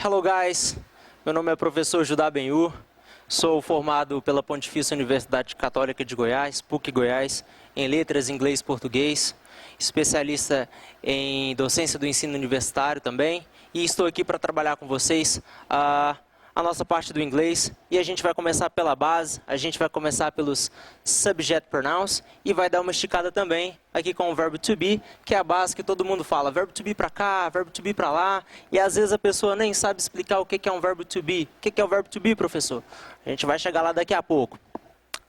Hello guys, meu nome é professor Judá Benhur, sou formado pela Pontifícia Universidade Católica de Goiás, PUC Goiás, em Letras, Inglês e Português, especialista em docência do ensino universitário também, e estou aqui para trabalhar com vocês a nossa parte do inglês, e a gente vai começar pela base, a gente vai começar pelos subject pronouns, e vai dar uma esticada também aqui com o verbo to be, que é a base que todo mundo fala, verbo to be para cá, verbo to be para lá, e às vezes a pessoa nem sabe explicar o que é um verbo to be. O que é o verbo to be, professor? A gente vai chegar lá daqui a pouco.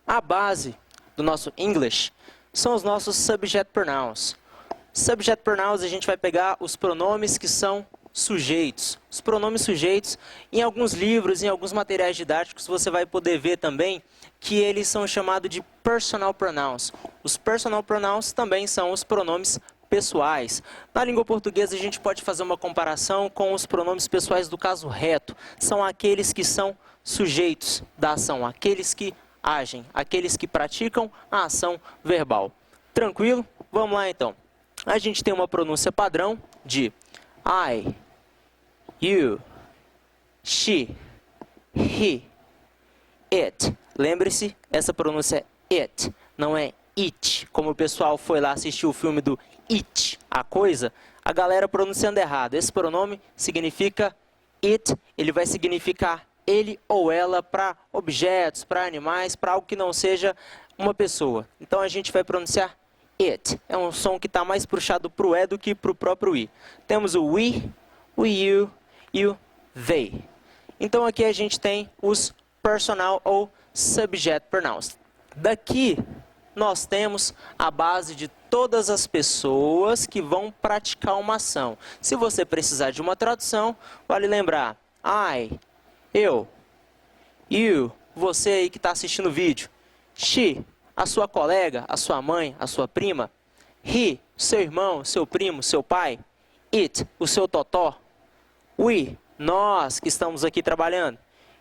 A base do nosso English são os nossos subject pronouns. Subject pronouns, a gente vai pegar os pronomes que são sujeitos. Os pronomes sujeitos, em alguns livros, em alguns materiais didáticos, você vai poder ver também que eles são chamados de personal pronouns. Os personal pronouns também são os pronomes pessoais. Na língua portuguesa, a gente pode fazer uma comparação com os pronomes pessoais do caso reto. São aqueles que são sujeitos da ação, aqueles que agem, aqueles que praticam a ação verbal. Tranquilo? Vamos lá então. A gente tem uma pronúncia padrão de I, you, she, he, it. Lembre-se, essa pronúncia é it, não é it. Como o pessoal foi lá assistir o filme do It, a coisa, a galera pronunciando errado. Esse pronome significa it, ele vai significar ele ou ela para objetos, para animais, para algo que não seja uma pessoa. Então a gente vai pronunciar it. É um som que está mais puxado para o E do que para o próprio I. Temos o we, o you e o they. Então aqui a gente tem os personal ou subject pronouns. Daqui nós temos a base de todas as pessoas que vão praticar uma ação. Se você precisar de uma tradução, vale lembrar I, eu, you, você aí que está assistindo o vídeo, she, a sua colega, a sua mãe, a sua prima, he, seu irmão, seu primo, seu pai, it, o seu totó, we, nós que estamos aqui trabalhando,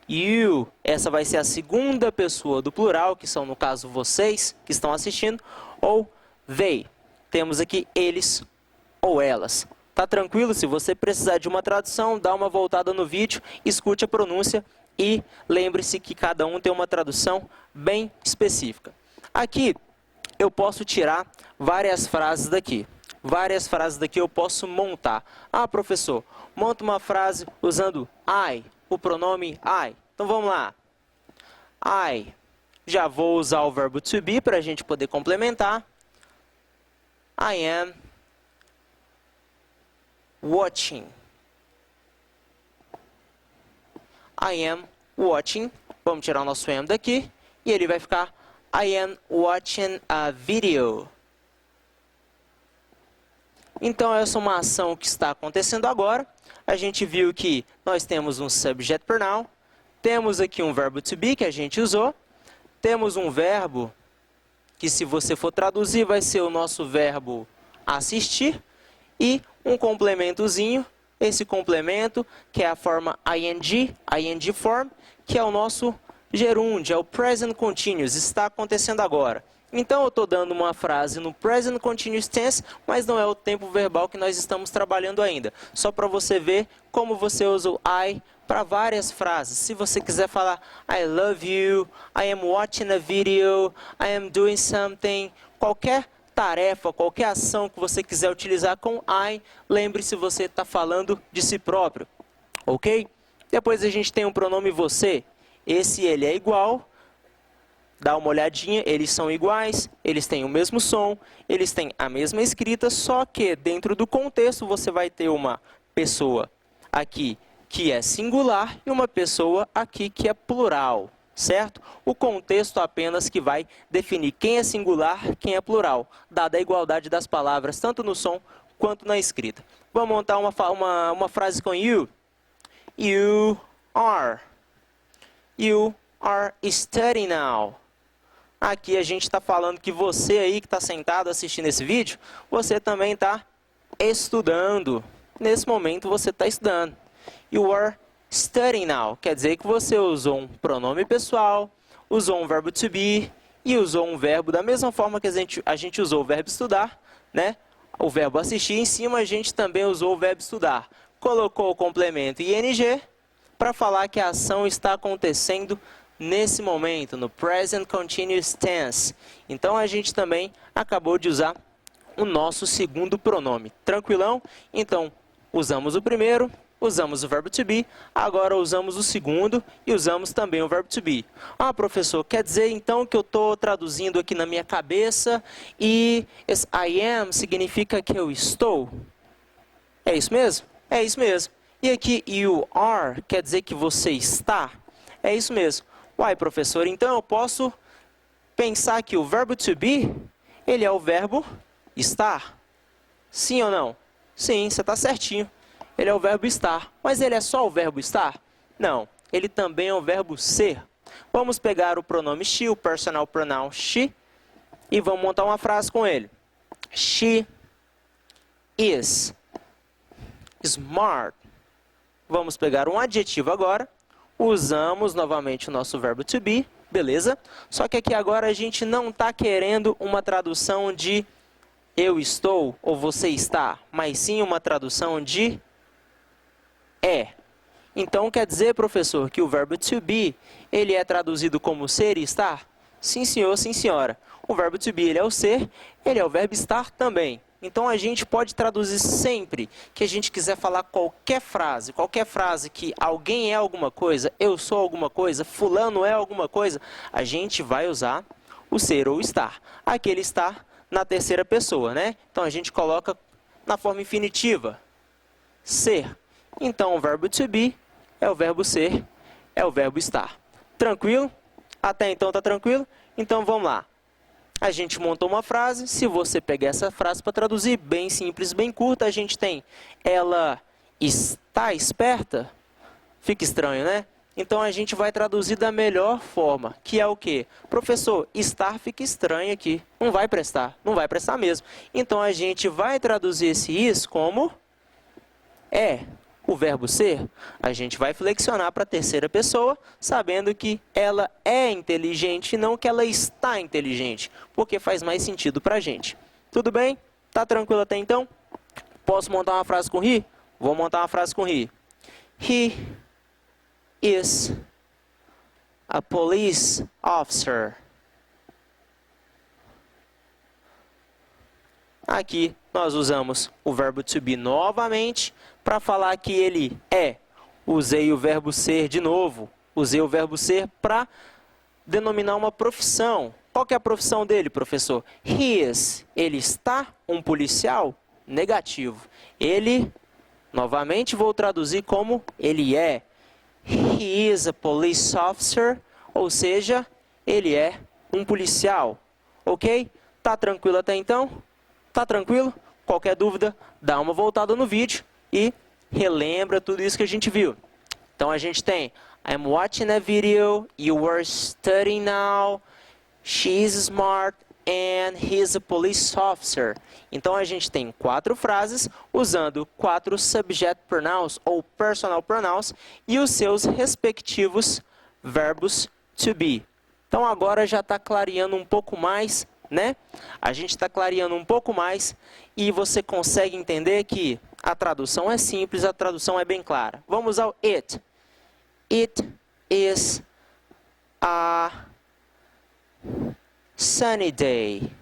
you, essa vai ser a segunda pessoa do plural, que são no caso vocês que estão assistindo, ou they, temos aqui eles ou elas. Tá tranquilo? Se você precisar de uma tradução, dá uma voltada no vídeo, escute a pronúncia e lembre-se que cada um tem uma tradução bem específica. Aqui eu posso tirar várias frases daqui. Várias frases daqui eu posso montar. Ah, professor, monta uma frase usando I, o pronome I. Então vamos lá. I. Já vou usar o verbo to be para a gente poder complementar. I am watching. I am watching. Vamos tirar o nosso am daqui. E ele vai ficar I am watching a video. Então, essa é uma ação que está acontecendo agora. A gente viu que nós temos um subject pronoun. Temos aqui um verbo to be que a gente usou. Temos um verbo que, se você for traduzir, vai ser o nosso verbo assistir. E um complementozinho. Esse complemento, que é a forma ing form, que é o nosso gerúndio, é o present continuous, está acontecendo agora. Então, eu estou dando uma frase no present continuous tense, mas não é o tempo verbal que nós estamos trabalhando ainda. Só para você ver como você usa o I para várias frases. Se você quiser falar I love you, I am watching a video, I am doing something, qualquer tarefa, qualquer ação que você quiser utilizar com I, lembre-se, você está falando de si próprio. Ok? Depois a gente tem um pronome você. Esse ele é igual, dá uma olhadinha, eles são iguais, eles têm o mesmo som, eles têm a mesma escrita, só que dentro do contexto você vai ter uma pessoa aqui que é singular e uma pessoa aqui que é plural, certo? O contexto apenas que vai definir quem é singular, quem é plural, dada a igualdade das palavras, tanto no som quanto na escrita. Vamos montar uma frase com you. You are. You are studying now. Aqui a gente está falando que você aí que está sentado assistindo esse vídeo, você também está estudando. Nesse momento você está estudando. You are studying now. Quer dizer que você usou um pronome pessoal, usou um verbo to be e usou um verbo da mesma forma que a gente usou o verbo estudar, né? O verbo assistir, em cima a gente também usou o verbo estudar. colocou o complemento ing para falar que a ação está acontecendo nesse momento, no present continuous tense. Então, a gente também acabou de usar o nosso segundo pronome. Tranquilão? Então, usamos o primeiro, usamos o verbo to be, agora usamos o segundo e usamos também o verbo to be. Ah, professor, quer dizer então que eu estou traduzindo aqui na minha cabeça e esse I am significa que eu estou? É isso mesmo? É isso mesmo. E aqui you are quer dizer que você está? É isso mesmo. Uai, professor, então eu posso pensar que o verbo to be, ele é o verbo estar? Sim ou não? Sim, você está certinho. Ele é o verbo estar. Mas ele é só o verbo estar? Não. Ele também é o verbo ser. Vamos pegar o pronome she, o personal pronoun she, e vamos montar uma frase com ele. She is smart. Vamos pegar um adjetivo agora. Usamos novamente o nosso verbo to be. Beleza? Só que aqui agora a gente não está querendo uma tradução de eu estou ou você está, mas sim uma tradução de é. Então, quer dizer, professor, que o verbo to be, ele é traduzido como ser e estar? Sim, senhor, sim, senhora. O verbo to be, ele é o ser, ele é o verbo estar também. Então, a gente pode traduzir sempre que a gente quiser falar qualquer frase que alguém é alguma coisa, eu sou alguma coisa, fulano é alguma coisa, a gente vai usar o ser ou estar. Aquele estar na terceira pessoa, né? Então, a gente coloca na forma infinitiva, ser. Então, o verbo to be é o verbo ser, é o verbo estar. Tranquilo? Até então tá tranquilo? Então, vamos lá. A gente montou uma frase. Se você pegar essa frase para traduzir, bem simples, bem curta, a gente tem ela está esperta? Fica estranho, né? Então, a gente vai traduzir da melhor forma, que é o quê? Professor, estar fica estranho aqui. Não vai prestar mesmo. Então, a gente vai traduzir esse is como é. O verbo ser, a gente vai flexionar para a terceira pessoa, sabendo que ela é inteligente e não que ela está inteligente, porque faz mais sentido para a gente. Tudo bem? Tá tranquilo até então? Posso montar uma frase com he? Vou montar uma frase com he. He is a police officer. Aqui nós usamos o verbo to be novamente para falar que ele é. Usei o verbo ser de novo. Usei o verbo ser para denominar uma profissão. Qual que é a profissão dele, professor? He is. Ele está um policial? Negativo. Ele, novamente vou traduzir como ele é. He is a police officer, ou seja, ele é um policial. Ok? Tá tranquilo até então? Tá tranquilo? Qualquer dúvida, dá uma voltada no vídeo e relembra tudo isso que a gente viu. Então, a gente tem I'm watching a video, you are studying now, she is smart, and he is a police officer. Então, a gente tem 4 frases usando 4 subject pronouns ou personal pronouns e os seus respectivos verbos to be. Então, agora já está clareando um pouco mais, né? A gente está clareando um pouco mais e você consegue entender que a tradução é simples, a tradução é bem clara. Vamos ao it. It is a sunny day.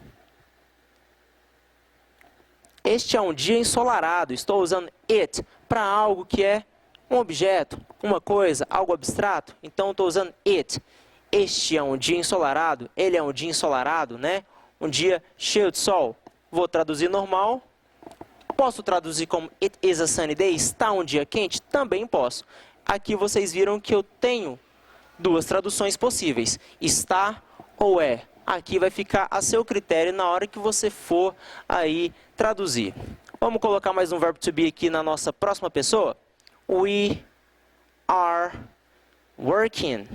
Este é um dia ensolarado. Estou usando it para algo que é um objeto, uma coisa, algo abstrato. Então, estou usando it. Este é um dia ensolarado. Ele é um dia ensolarado, né? Um dia cheio de sol. Vou traduzir normal. Posso traduzir como it is a sunny day? Está um dia quente? Também posso. Aqui vocês viram que eu tenho 2 traduções possíveis. Está ou é. Aqui vai ficar a seu critério na hora que você for aí traduzir. Vamos colocar mais um verbo to be aqui na nossa próxima pessoa. We are working.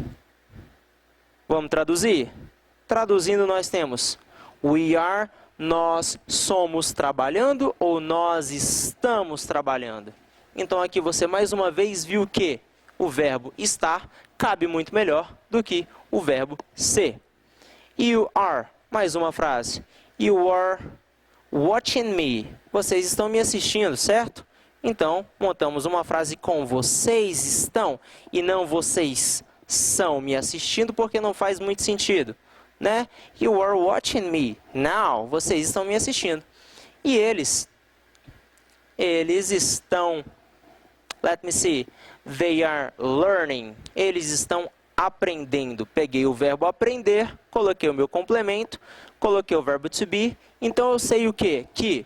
Vamos traduzir? Traduzindo, nós temos we are, nós somos trabalhando ou nós estamos trabalhando. Então, aqui você mais uma vez viu que o verbo estar cabe muito melhor do que o verbo ser. You are, mais uma frase. You are watching me. Vocês estão me assistindo, certo? Então, montamos uma frase com vocês estão e não vocês são me assistindo, porque não faz muito sentido, né? You are watching me now. Vocês estão me assistindo. E eles estão, let me see, they are learning. Eles estão aprendendo. Peguei o verbo aprender, coloquei o meu complemento, coloquei o verbo to be. Então, eu sei o quê? Que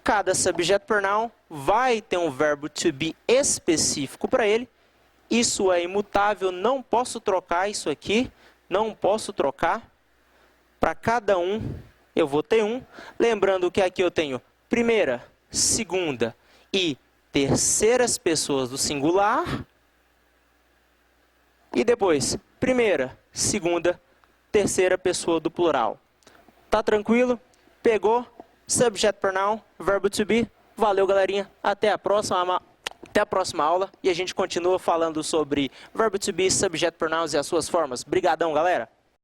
cada subject pronoun vai ter um verbo to be específico para ele. Isso é imutável, não posso trocar isso aqui, não posso trocar. Para cada um, eu vou ter um. Lembrando que aqui eu tenho primeira, segunda e terceiras pessoas do singular. E depois, primeira, segunda, terceira pessoa do plural. Tá tranquilo? Pegou? Subject pronoun, verbo to be. Valeu, galerinha. Até a próxima aula. E a gente continua falando sobre verbo to be, subject pronouns e as suas formas. Brigadão, galera.